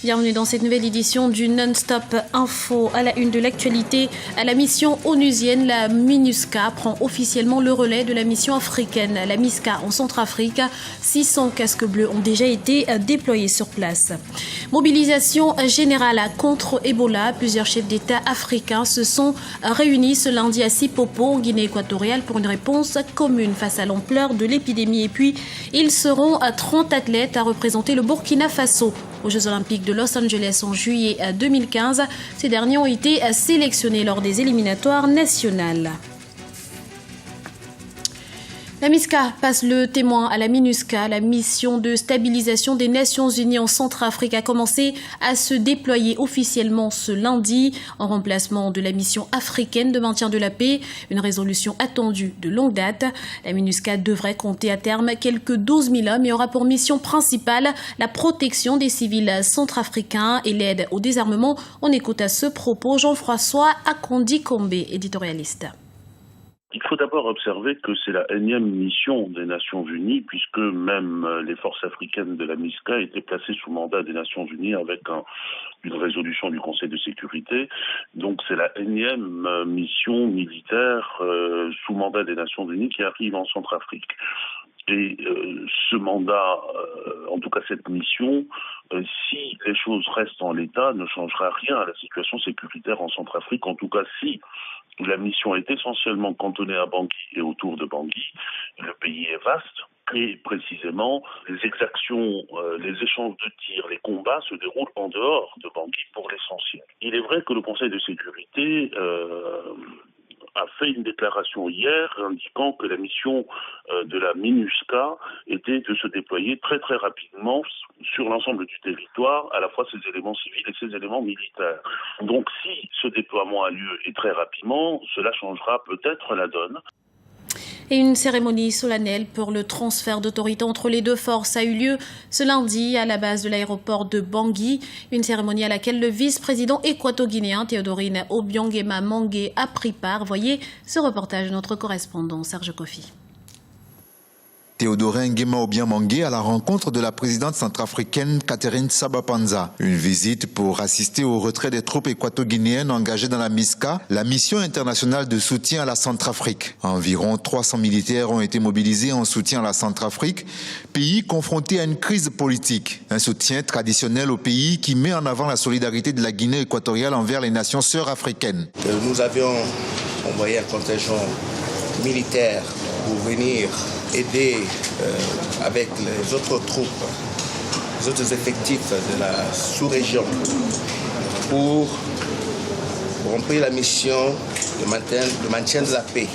Bienvenue dans cette nouvelle édition du Non-Stop Info. À la une de l'actualité, la mission onusienne, la MINUSCA, prend officiellement le relais de la mission africaine. La MISCA en Centrafrique, 600 casques bleus ont déjà été déployés sur place. Mobilisation générale contre Ebola. Plusieurs chefs d'État africains se sont réunis ce lundi à Sipopo, en Guinée équatoriale, pour une réponse commune face à l'ampleur de l'épidémie. Et puis, ils seront 30 athlètes à représenter le Burkina Faso aux Jeux Olympiques de Los Angeles en juillet 2015. Ces derniers ont été sélectionnés lors des éliminatoires nationales. La MISCA passe le témoin à la MINUSCA. La mission de stabilisation des Nations Unies en Centrafrique a commencé à se déployer officiellement ce lundi en remplacement de la mission africaine de maintien de la paix, une résolution attendue de longue date. La MINUSCA devrait compter à terme quelques 12 000 hommes et aura pour mission principale la protection des civils centrafricains et l'aide au désarmement. On écoute à ce propos Jean-François Akondi-Kombe, éditorialiste. Il faut d'abord observer que c'est la énième mission des Nations Unies, puisque même les forces africaines de la MISCA étaient placées sous mandat des Nations Unies avec une résolution du Conseil de sécurité. Donc c'est la énième mission militaire sous mandat des Nations Unies qui arrive en Centrafrique. Et ce mandat, en tout cas cette mission, si les choses restent en l'état, ne changera rien à la situation sécuritaire en Centrafrique. En tout cas, si la mission est essentiellement cantonnée à Bangui et autour de Bangui, le pays est vaste. Et précisément, les exactions, les échanges de tirs, les combats se déroulent en dehors de Bangui pour l'essentiel. Il est vrai que le Conseil de sécurité a fait une déclaration hier indiquant que la mission de la MINUSCA était de se déployer très très rapidement sur l'ensemble du territoire, à la fois ses éléments civils et ses éléments militaires. Donc si ce déploiement a lieu et très rapidement, cela changera peut-être la donne. Et une cérémonie solennelle pour le transfert d'autorité entre les deux forces a eu lieu ce lundi à la base de l'aéroport de Bangui. Une cérémonie à laquelle le vice-président équato-guinéen Théodorine Obiangema Mangué a pris part. Voyez ce reportage de notre correspondant Serge Kofi. Théodorine Obiangema Mangué à la rencontre de la présidente centrafricaine Catherine Saba-Panza. Une visite pour assister au retrait des troupes équato-guinéennes engagées dans la MISCA, la mission internationale de soutien à la Centrafrique. Environ 300 militaires ont été mobilisés en soutien à la Centrafrique, pays confronté à une crise politique. Un soutien traditionnel au pays qui met en avant la solidarité de la Guinée équatoriale envers les nations sœurs africaines. Nous avions envoyé un contingent militaire pour venir aider avec les autres troupes, les autres effectifs de la sous-région pour remplir la mission de maintien de la paix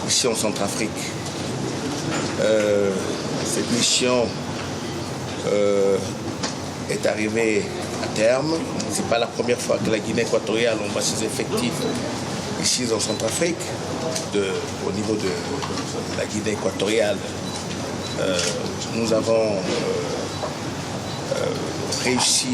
ici en Centrafrique. Cette mission est arrivée à terme. Ce n'est pas la première fois que la Guinée équatoriale envoie ses effectifs ici en Centrafrique. Au niveau de la Guinée équatoriale, nous avons réussi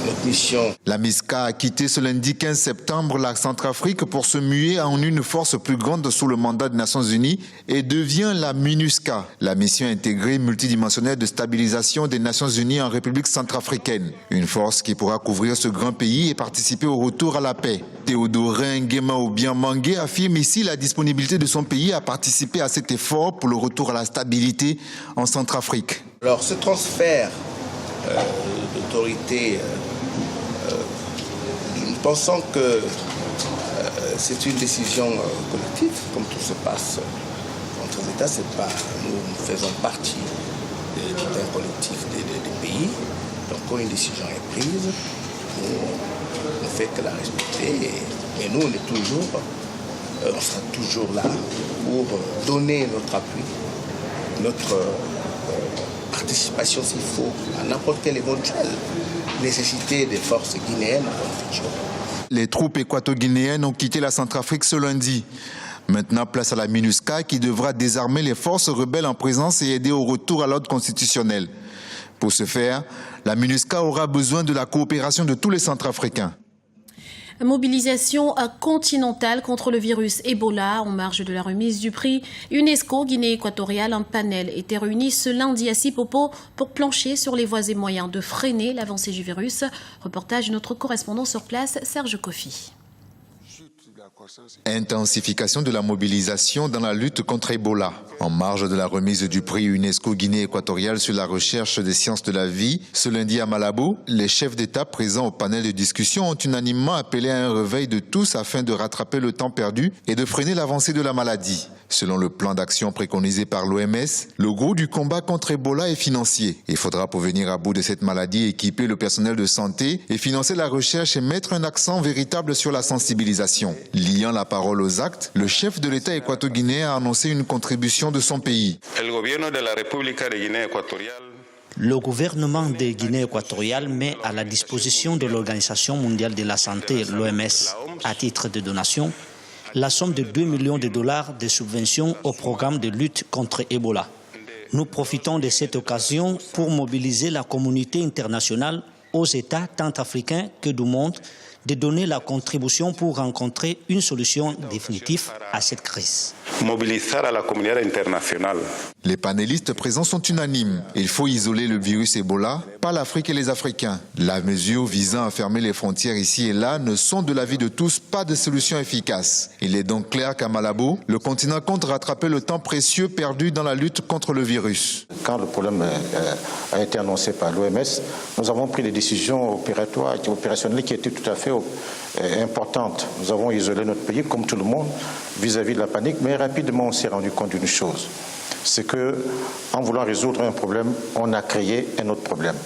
notre mission. La MISCA a quitté ce lundi 15 septembre la Centrafrique pour se muer en une force plus grande sous le mandat des Nations Unies et devient la MINUSCA, la mission intégrée multidimensionnelle de stabilisation des Nations Unies en République centrafricaine. Une force qui pourra couvrir ce grand pays et participer au retour à la paix. Théodorine Obiangema Mangué affirme ici la disponibilité de son pays à participer à cet effort pour le retour à la stabilité en Centrafrique. Alors ce transfert d'autorité, nous pensons que c'est une décision collective, comme tout se passe entre les États. C'est pas, nous faisons partie d'un collectif des pays. Donc quand une décision est prise, on ne fait que la respecter. Et nous, on sera toujours là pour donner notre appui, notre participation s'il faut à n'importe quelle éventuelle nécessité des forces guinéennes. Les troupes équato-guinéennes ont quitté la Centrafrique ce lundi. Maintenant, place à la MINUSCA qui devra désarmer les forces rebelles en présence et aider au retour à l'ordre constitutionnel. Pour ce faire, la MINUSCA aura besoin de la coopération de tous les Centrafricains. Mobilisation continentale contre le virus Ebola en marge de la remise du prix UNESCO Guinée équatoriale. Un panel était réuni ce lundi à Sipopo pour plancher sur les voies et moyens de freiner l'avancée du virus. Reportage de notre correspondant sur place, Serge Kofi. Intensification de la mobilisation dans la lutte contre Ebola. En marge de la remise du prix UNESCO Guinée équatoriale sur la recherche des sciences de la vie, ce lundi à Malabo, les chefs d'État présents au panel de discussion ont unanimement appelé à un réveil de tous afin de rattraper le temps perdu et de freiner l'avancée de la maladie. Selon le plan d'action préconisé par l'OMS, le gros du combat contre Ebola est financier. Il faudra pour venir à bout de cette maladie équiper le personnel de santé et financer la recherche et mettre un accent véritable sur la sensibilisation. Liant la parole aux actes, le chef de l'État équato-guinéen a annoncé une contribution de son pays. Le gouvernement de Guinée équatoriale met à la disposition de l'Organisation mondiale de la santé, l'OMS, à titre de donation, la somme de 2 millions de dollars de subventions au programme de lutte contre Ebola. Nous profitons de cette occasion pour mobiliser la communauté internationale aux États tant africains que du monde de donner la contribution pour rencontrer une solution définitive à cette crise. Mobiliser la communauté internationale. Les panélistes présents sont unanimes. Il faut isoler le virus Ebola, pas l'Afrique et les Africains. La mesure visant à fermer les frontières ici et là ne sont de l'avis de tous pas de solution efficace. Il est donc clair qu'à Malabo, le continent compte rattraper le temps précieux perdu dans la lutte contre le virus. Quand le problème a été annoncé par l'OMS, nous avons pris des décisions opérationnelles qui étaient tout à fait importantes. Nous avons isolé notre pays, comme tout le monde, vis-à-vis de la panique, mais rapidement on s'est rendu compte d'une chose, c'est qu'en voulant résoudre un problème, on a créé un autre problème.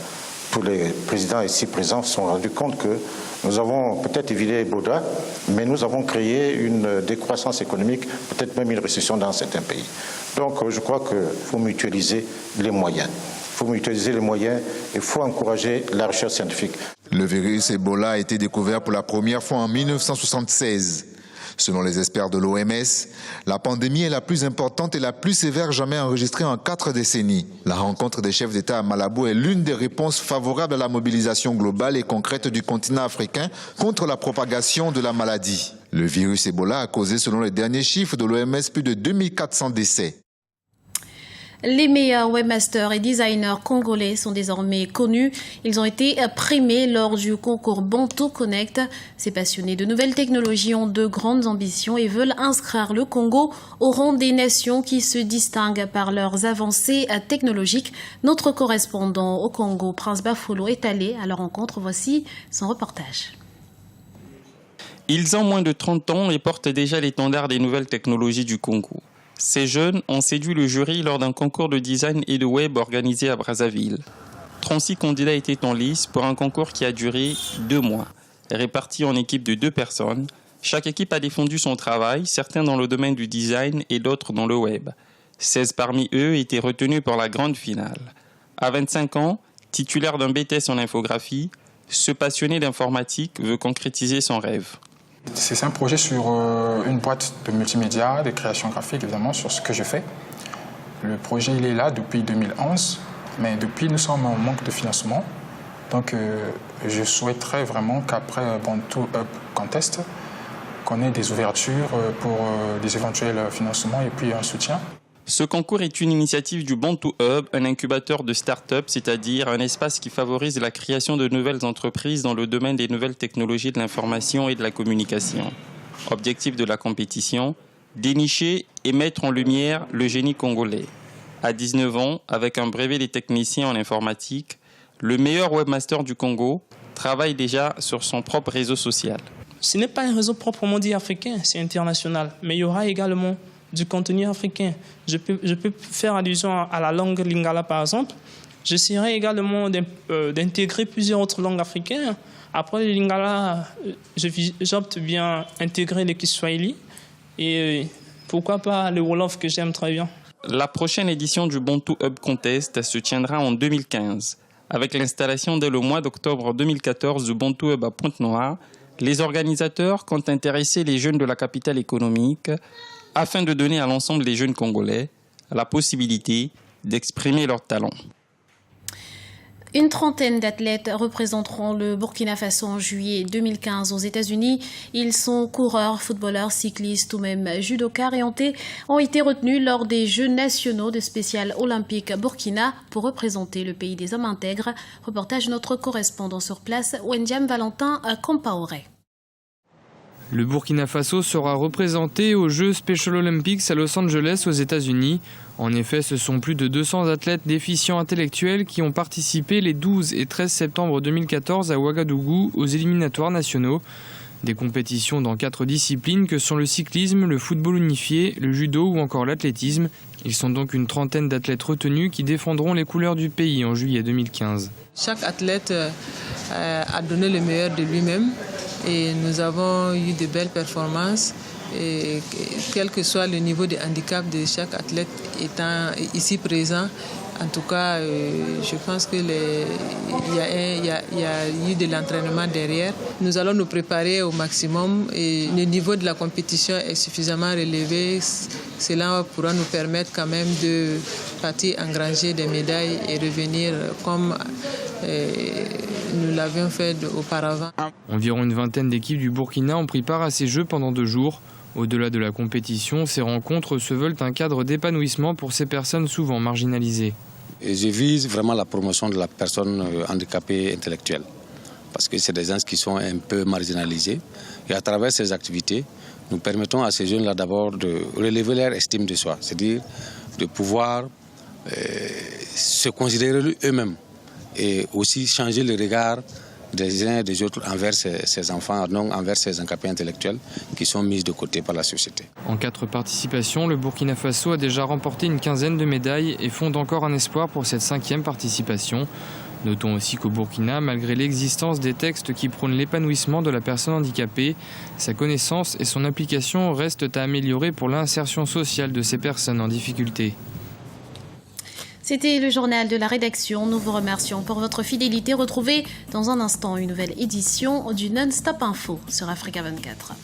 Tous les présidents ici présents se sont rendus compte que nous avons peut-être évité Ebola, mais nous avons créé une décroissance économique, peut-être même une récession dans certains pays. Donc je crois qu'il faut mutualiser les moyens. Il faut mutualiser les moyens et il faut encourager la recherche scientifique. Le virus Ebola a été découvert pour la première fois en 1976. Selon les experts de l'OMS, la pandémie est la plus importante et la plus sévère jamais enregistrée en 4 décennies. La rencontre des chefs d'État à Malabo est l'une des réponses favorables à la mobilisation globale et concrète du continent africain contre la propagation de la maladie. Le virus Ebola a causé, selon les derniers chiffres de l'OMS, plus de 2400 décès. Les meilleurs webmasters et designers congolais sont désormais connus. Ils ont été primés lors du concours Bantu Connect. Ces passionnés de nouvelles technologies ont de grandes ambitions et veulent inscrire le Congo au rang des nations qui se distinguent par leurs avancées technologiques. Notre correspondant au Congo, Prince Bafolo, est allé à leur rencontre. Voici son reportage. Ils ont moins de 30 ans et portent déjà l'étendard des nouvelles technologies du Congo. Ces jeunes ont séduit le jury lors d'un concours de design et de web organisé à Brazzaville. 36 candidats étaient en lice pour un concours qui a duré 2 mois. Répartis en équipes de 2 personnes, chaque équipe a défendu son travail, certains dans le domaine du design et d'autres dans le web. 16 parmi eux étaient retenus pour la grande finale. À 25 ans, titulaire d'un BTS en infographie, ce passionné d'informatique veut concrétiser son rêve. C'est un projet sur une boîte de multimédia, de création graphique, évidemment, sur ce que je fais. Le projet, il est là depuis 2011, mais depuis, nous sommes en manque de financement. Donc, je souhaiterais vraiment qu'après Bantu Contest, qu'on ait des ouvertures pour des éventuels financements et puis un soutien. Ce concours est une initiative du Bantu Hub, un incubateur de start-up, c'est-à-dire un espace qui favorise la création de nouvelles entreprises dans le domaine des nouvelles technologies de l'information et de la communication. Objectif de la compétition, dénicher et mettre en lumière le génie congolais. À 19 ans, avec un brevet des techniciens en informatique, le meilleur webmaster du Congo travaille déjà sur son propre réseau social. Ce n'est pas un réseau proprement dit africain, c'est international, mais il y aura également du contenu africain. Je peux faire allusion à la langue lingala, par exemple. J'essaierai également d'intégrer plusieurs autres langues africaines. Après le lingala, j'opte bien intégrer le kiswahili et pourquoi pas le wolof que j'aime très bien. La prochaine édition du Bantu Hub Contest se tiendra en 2015. Avec l'installation dès le mois d'octobre 2014 du Bantu Hub à Pointe-Noire, les organisateurs comptent intéresser les jeunes de la capitale économique afin de donner à l'ensemble des jeunes Congolais la possibilité d'exprimer leurs talents. Une trentaine d'athlètes représenteront le Burkina Faso en juillet 2015 aux États-Unis. Ils sont coureurs, footballeurs, cyclistes ou même judokas ont été retenus lors des Jeux nationaux de spécial olympique Burkina pour représenter le pays des hommes intègres. Reportage notre correspondant sur place, Wendiam Valentin Compaoré. Le Burkina Faso sera représenté aux Jeux Special Olympics à Los Angeles aux États-Unis. En effet, ce sont plus de 200 athlètes déficients intellectuels qui ont participé les 12 et 13 septembre 2014 à Ouagadougou aux éliminatoires nationaux. Des compétitions dans 4 disciplines que sont le cyclisme, le football unifié, le judo ou encore l'athlétisme. Ils sont donc une trentaine d'athlètes retenus qui défendront les couleurs du pays en juillet 2015. Chaque athlète a donné le meilleur de lui-même et nous avons eu de belles performances. Et quel que soit le niveau de handicap de chaque athlète étant ici présent, en tout cas, je pense qu'il y a eu de l'entraînement derrière. Nous allons nous préparer au maximum et le niveau de la compétition est suffisamment relevé. Cela pourra nous permettre quand même de partir engranger des médailles et revenir comme nous l'avions fait auparavant. Environ une vingtaine d'équipes du Burkina ont pris part à ces Jeux pendant 2 jours. Au-delà de la compétition, ces rencontres se veulent un cadre d'épanouissement pour ces personnes souvent marginalisées. Et je vise vraiment la promotion de la personne handicapée intellectuelle, parce que c'est des gens qui sont un peu marginalisés. Et à travers ces activités, nous permettons à ces jeunes-là d'abord de relever leur estime de soi, c'est-à-dire de pouvoir se considérer eux-mêmes et aussi changer le regard des uns et des autres envers ces enfants, non envers ces handicapés intellectuels qui sont mis de côté par la société. En 4 participations, le Burkina Faso a déjà remporté une quinzaine de médailles et fonde encore un espoir pour cette 5e participation. Notons aussi qu'au Burkina, malgré l'existence des textes qui prônent l'épanouissement de la personne handicapée, sa connaissance et son application restent à améliorer pour l'insertion sociale de ces personnes en difficulté. C'était le journal de la rédaction. Nous vous remercions pour votre fidélité. Retrouvez dans un instant une nouvelle édition du Non-Stop Info sur Africa 24.